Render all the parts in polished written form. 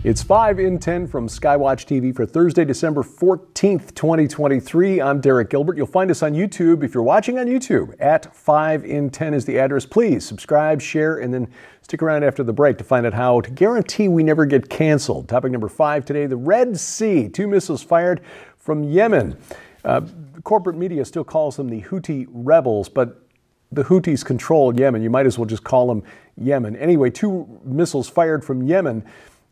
It's 5 in 10 from Skywatch TV for Thursday, December 14th, 2023. I'm Derek Gilbert. You'll find us on YouTube. If you're watching on YouTube, at 5 in 10 is the address. Please subscribe, share, and then stick around after the break to find out how to guarantee we never get canceled. Topic number 5 today, the Red Sea. 2 missiles fired from Yemen. Corporate media still calls them the Houthi rebels, but the Houthis control Yemen. You might as well just call them Yemen. Anyway, 2 missiles fired from Yemen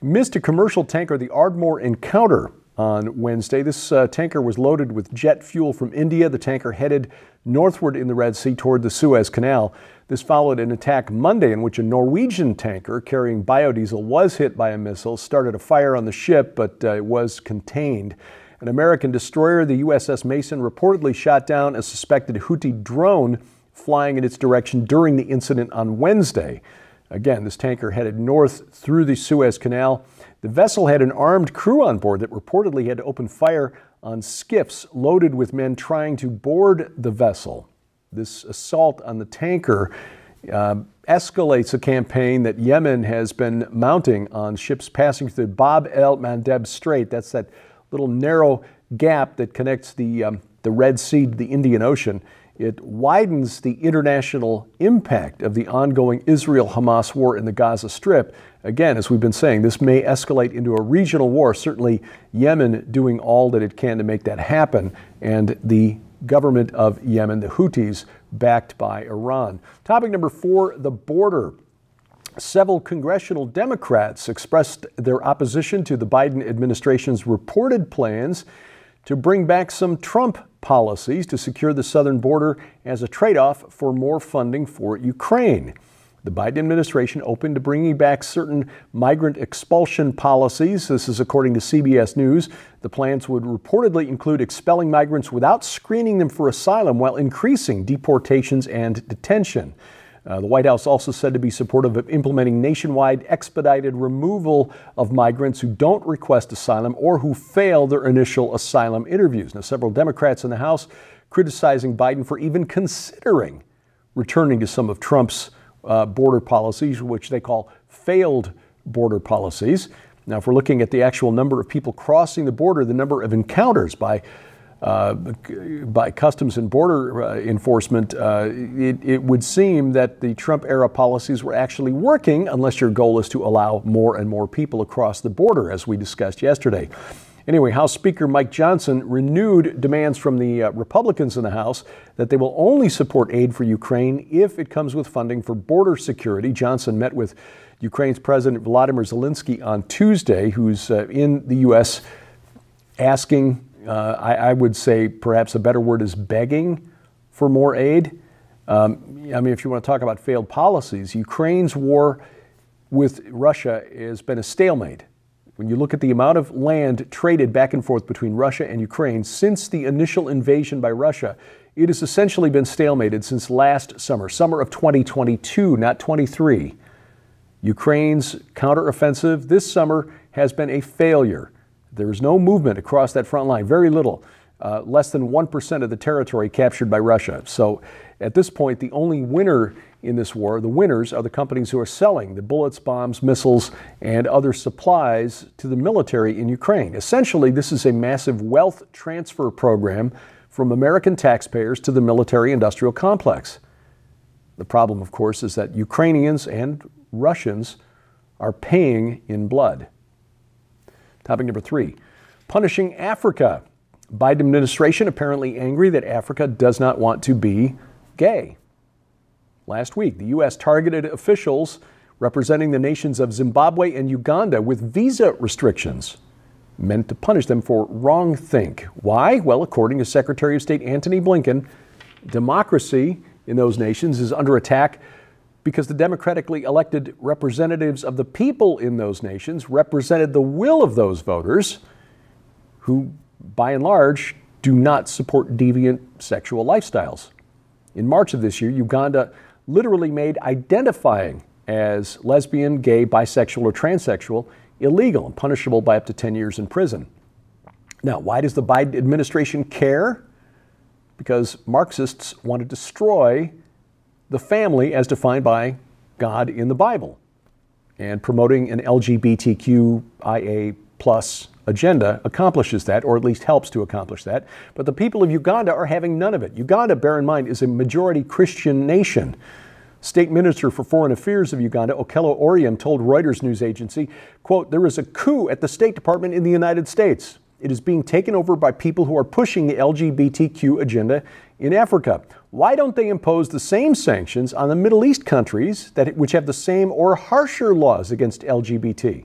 missed a commercial tanker, the Ardmore Encounter, on Wednesday. This tanker was loaded with jet fuel from India. The tanker headed northward in the Red Sea toward the Suez Canal. This followed an attack Monday in which a Norwegian tanker carrying biodiesel was hit by a missile, started a fire on the ship, but it was contained. An American destroyer, the USS Mason, reportedly shot down a suspected Houthi drone flying in its direction during the incident on Wednesday. Again, this tanker headed north through the Suez Canal. The vessel had an armed crew on board that reportedly had to open fire on skiffs loaded with men trying to board the vessel. This assault on the tanker escalates a campaign that Yemen has been mounting on ships passing through the Bab el-Mandeb Strait. That's that little narrow gap that connects the Red Sea to the Indian Ocean. It widens the international impact of the ongoing Israel-Hamas war in the Gaza Strip. Again, as we've been saying, this may escalate into a regional war, certainly Yemen doing all that it can to make that happen, and the government of Yemen, the Houthis, backed by Iran. Topic number 4, the border. Several congressional Democrats expressed their opposition to the Biden administration's reported plans to bring back some Trump policies to secure the southern border as a trade-off for more funding for Ukraine. The Biden administration open to bringing back certain migrant expulsion policies. This is according to CBS News. The plans would reportedly include expelling migrants without screening them for asylum while increasing deportations and detention. The White House also said to be supportive of implementing nationwide expedited removal of migrants who don't request asylum or who fail their initial asylum interviews. Now, several Democrats in the House criticizing Biden for even considering returning to some of Trump's border policies, which they call failed border policies. Now, if we're looking at the actual number of people crossing the border, the number of encounters by Customs and Border Enforcement, it would seem that the Trump-era policies were actually working, unless your goal is to allow more and more people across the border, as we discussed yesterday. Anyway, House Speaker Mike Johnson renewed demands from the Republicans in the House that they will only support aid for Ukraine if it comes with funding for border security. Johnson met with Ukraine's President Volodymyr Zelensky on Tuesday, who's in the U.S. asking, I would say perhaps a better word is begging for more aid. I mean, if you want to talk about failed policies, Ukraine's war with Russia has been a stalemate. When you look at the amount of land traded back and forth between Russia and Ukraine since the initial invasion by Russia, it has essentially been stalemated since last summer of 2022, not 23. Ukraine's counteroffensive this summer has been a failure. There is no movement across that front line, very little, less than 1% of the territory captured by Russia. So at this point, the only winner in this war, the winners, are the companies who are selling the bullets, bombs, missiles, and other supplies to the military in Ukraine. Essentially, this is a massive wealth transfer program from American taxpayers to the military-industrial complex. The problem, of course, is that Ukrainians and Russians are paying in blood. Topic number 3, punishing Africa. Biden administration apparently angry that Africa does not want to be gay. Last week, the U.S. targeted officials representing the nations of Zimbabwe and Uganda with visa restrictions, meant to punish them for wrongthink. Why? Well, according to Secretary of State Antony Blinken, democracy in those nations is under attack because the democratically elected representatives of the people in those nations represented the will of those voters who, by and large, do not support deviant sexual lifestyles. In March of this year, Uganda literally made identifying as lesbian, gay, bisexual, or transsexual illegal and punishable by up to 10 years in prison. Now, why does the Biden administration care? Because Marxists want to destroy the family as defined by God in the Bible. And promoting an LGBTQIA plus agenda accomplishes that, or at least helps to accomplish that. But the people of Uganda are having none of it. Uganda, bear in mind, is a majority Christian nation. State Minister for Foreign Affairs of Uganda, Okello Oryem, told Reuters news agency, quote, "There is a coup at the State Department in the United States. It is being taken over by people who are pushing the LGBTQ agenda in Africa. Why don't they impose the same sanctions on the Middle East countries which have the same or harsher laws against LGBT?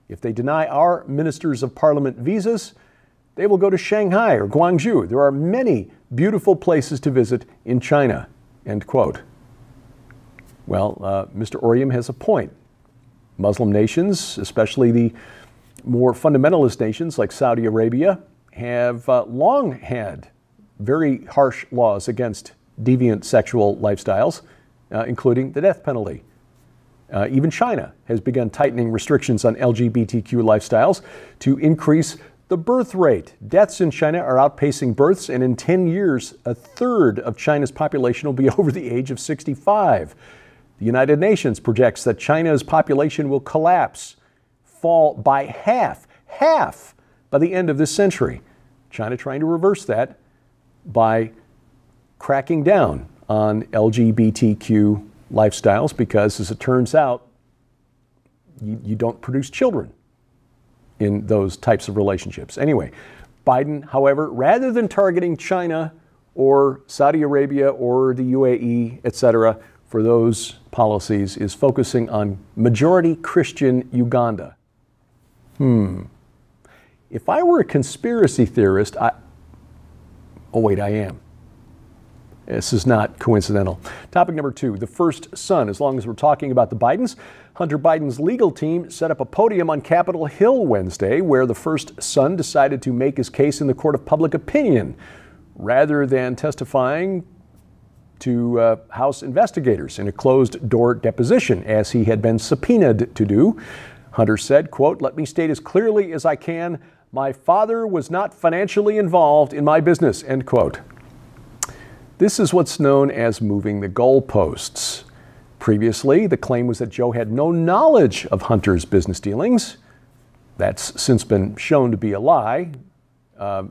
If they deny our ministers of parliament visas, they will go to Shanghai or Guangzhou. There are many beautiful places to visit in China," end quote. Well, Mr. Oryem has a point. Muslim nations, especially the more fundamentalist nations like Saudi Arabia, have long had very harsh laws against deviant sexual lifestyles, including the death penalty. Even China has begun tightening restrictions on LGBTQ lifestyles to increase the birth rate. Deaths in China are outpacing births, and in 10 years, a third of China's population will be over the age of 65. The United Nations projects that China's population will fall by half by the end of this century. China trying to reverse that by cracking down on LGBTQ lifestyles because, as it turns out, you don't produce children in those types of relationships. Anyway, Biden, however, rather than targeting China or Saudi Arabia or the UAE, etc., for those policies, is focusing on majority Christian Uganda. If I were a conspiracy theorist, I am. This is not coincidental. Topic number 2, the first son. As long as we're talking about the Bidens, Hunter Biden's legal team set up a podium on Capitol Hill Wednesday where the first son decided to make his case in the court of public opinion rather than testifying to House investigators in a closed-door deposition, as he had been subpoenaed to do. Hunter said, quote, "Let me state as clearly as I can, my father was not financially involved in my business," end quote. This is what's known as moving the goalposts. Previously, the claim was that Joe had no knowledge of Hunter's business dealings. That's since been shown to be a lie.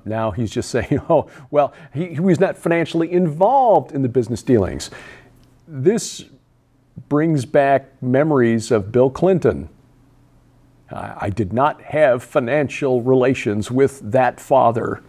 Now he's just saying, oh, well, he was not financially involved in the business dealings. This brings back memories of Bill Clinton. I did not have financial relations with that father.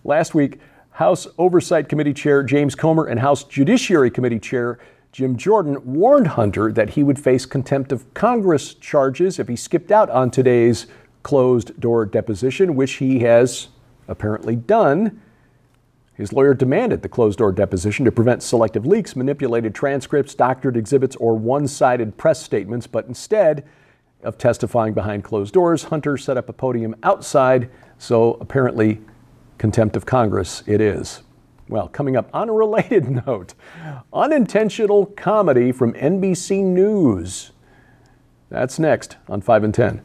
Last week, House Oversight Committee Chair James Comer and House Judiciary Committee Chair Jim Jordan warned Hunter that he would face contempt of Congress charges if he skipped out on today's closed-door deposition, which he has apparently done. His lawyer demanded the closed-door deposition to prevent selective leaks, manipulated transcripts, doctored exhibits, or one-sided press statements, but instead of testifying behind closed doors, Hunter set up a podium outside, so apparently contempt of Congress it is. Well, coming up on a related note, unintentional comedy from NBC News. That's next on 5 and 10.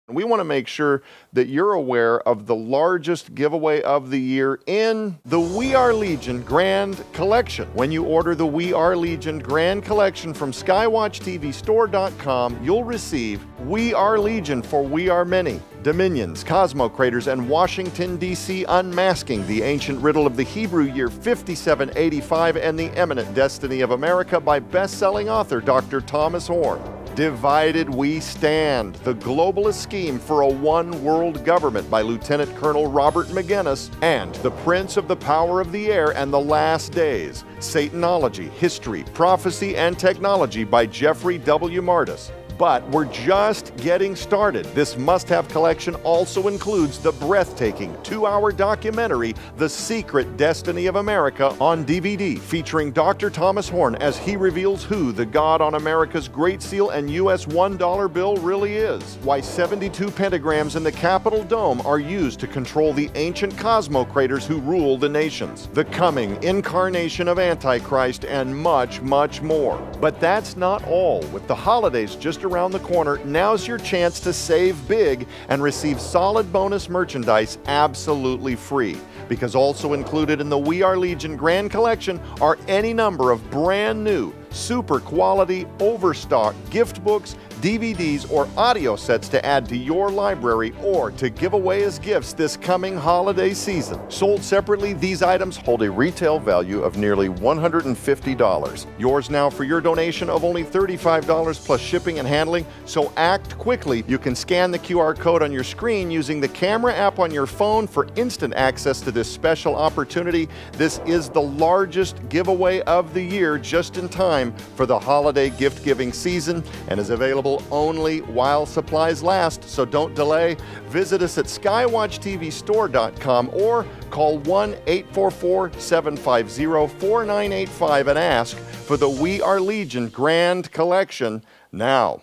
We want to make sure that you're aware of the largest giveaway of the year in the We Are Legion Grand Collection. When you order the We Are Legion Grand Collection from SkywatchTVStore.com, you'll receive We Are Legion for We Are Many, Dominions, Cosmo Craters, and Washington, D.C. Unmasking the Ancient Riddle of the Hebrew Year 5785 and the Eminent Destiny of America by best-selling author Dr. Thomas Horn. Divided We Stand, the globalist scheme for a one-world government by Lieutenant Colonel Robert McGinnis, and The Prince of the Power of the Air and the Last Days, Satanology, History, Prophecy, and Technology by Jeffrey W. Martis. But we're just getting started. This must-have collection also includes the breathtaking 2-hour documentary, The Secret Destiny of America, on DVD, featuring Dr. Thomas Horn as he reveals who the God on America's Great Seal and U.S. $1 bill really is, why 72 pentagrams in the Capitol Dome are used to control the ancient Cosmo Craters who rule the nations, the coming incarnation of Antichrist, and much, much more. But that's not all. With the holidays just around the corner, now's your chance to save big and receive solid bonus merchandise absolutely free. Because also included in the We Are Legion Grand Collection are any number of brand new, super quality, overstock gift books, DVDs, or audio sets to add to your library or to give away as gifts this coming holiday season. Sold separately, these items hold a retail value of nearly $150. Yours now for your donation of only $35 plus shipping and handling, so act quickly. You can scan the QR code on your screen using the camera app on your phone for instant access to this special opportunity. This is the largest giveaway of the year, just in time for the holiday gift-giving season, and is available only while supplies last, so don't delay. Visit us at skywatchtvstore.com or call 1-844-750-4985 and ask for the We Are Legion Grand Collection now.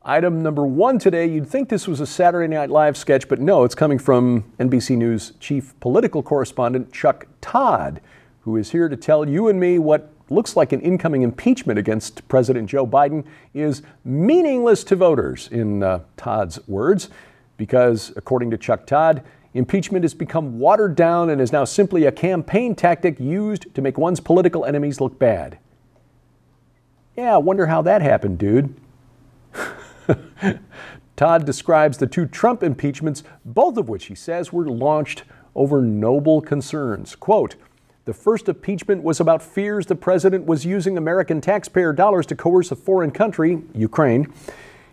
Item number one today, you'd think this was a Saturday Night Live sketch, but no, it's coming from NBC News chief political correspondent Chuck Todd, who is here to tell you and me what looks like an incoming impeachment against President Joe Biden is meaningless to voters, in Todd's words, because, according to Chuck Todd, impeachment has become watered down and is now simply a campaign tactic used to make one's political enemies look bad. Yeah, I wonder how that happened, dude. Todd describes the two Trump impeachments, both of which he says were launched over noble concerns. Quote, "The first impeachment was about fears the president was using American taxpayer dollars to coerce a foreign country, Ukraine,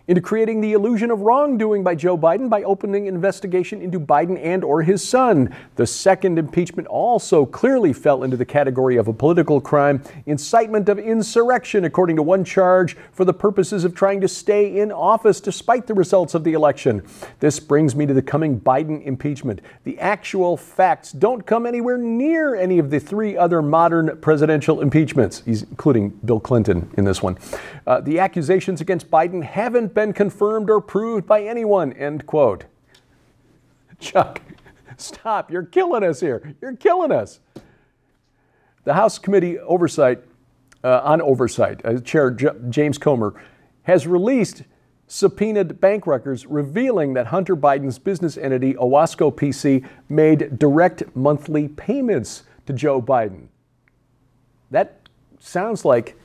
into creating the illusion of wrongdoing by Joe Biden by opening an investigation into Biden and or his son. The second impeachment also clearly fell into the category of a political crime, incitement of insurrection, according to one charge, for the purposes of trying to stay in office despite the results of the election. This brings me to the coming Biden impeachment. The actual facts don't come anywhere near any of the three other modern presidential impeachments," he's including Bill Clinton in this one. "The accusations against Biden haven't been confirmed or proved by anyone," end quote. Chuck, stop. You're killing us here. You're killing us. The House Committee on Oversight, Chair James Comer, has released subpoenaed bank records revealing that Hunter Biden's business entity, Owasco PC, made direct monthly payments to Joe Biden. That sounds like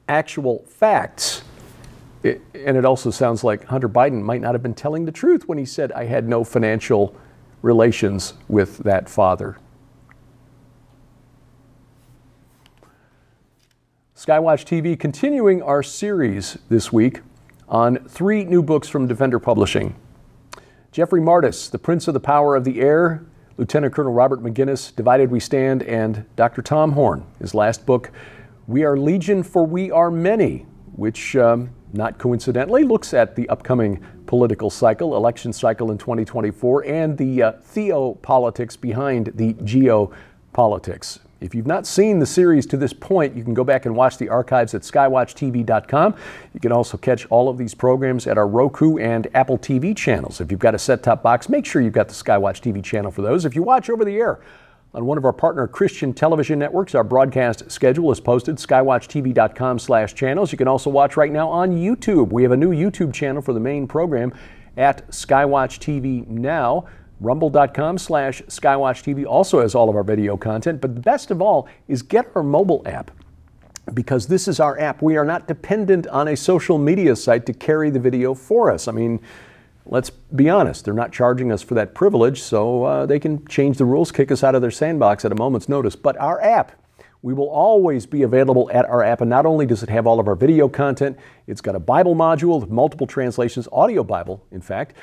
actual facts. And it also sounds like Hunter Biden might not have been telling the truth when he said, "I had no financial relations with that father." Skywatch TV continuing our series this week on three new books from Defender Publishing. Jeffrey Martis, The Prince of the Power of the Air, Lieutenant Colonel Robert McGinnis, Divided We Stand, and Dr. Tom Horn, his last book, We Are Legion for We Are Many, which not coincidentally looks at the upcoming political cycle, election cycle in 2024, and the theopolitics behind the geopolitics. If you've not seen the series to this point, you can go back and watch the archives at skywatchtv.com. You can also catch all of these programs at our Roku and Apple TV channels. If you've got a set-top box, make sure you've got the Skywatch TV channel for those. If you watch over the air on one of our partner Christian television networks, our broadcast schedule is posted, skywatchtv.com/channels. You can also watch right now on YouTube. We have a new YouTube channel for the main program at Skywatch TV Now. Rumble.com/Skywatch TV also has all of our video content. But the best of all is get our mobile app, because this is our app. We are not dependent on a social media site to carry the video for us. I mean, let's be honest, they're not charging us for that privilege, so they can change the rules, kick us out of their sandbox at a moment's notice. But our app, we will always be available at our app, and not only does it have all of our video content, it's got a Bible module with multiple translations, audio Bible, in fact,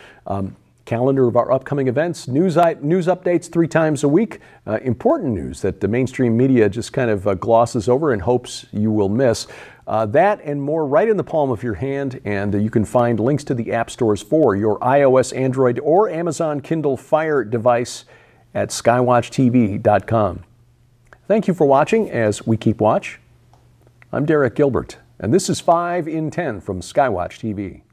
calendar of our upcoming events, news updates 3 times a week, important news that the mainstream media just kind of glosses over and hopes you will miss. That and more right in the palm of your hand, and you can find links to the app stores for your iOS, Android, or Amazon Kindle Fire device at skywatchtv.com. Thank you for watching as we keep watch. I'm Derek Gilbert, and this is 5 in 10 from Skywatch TV.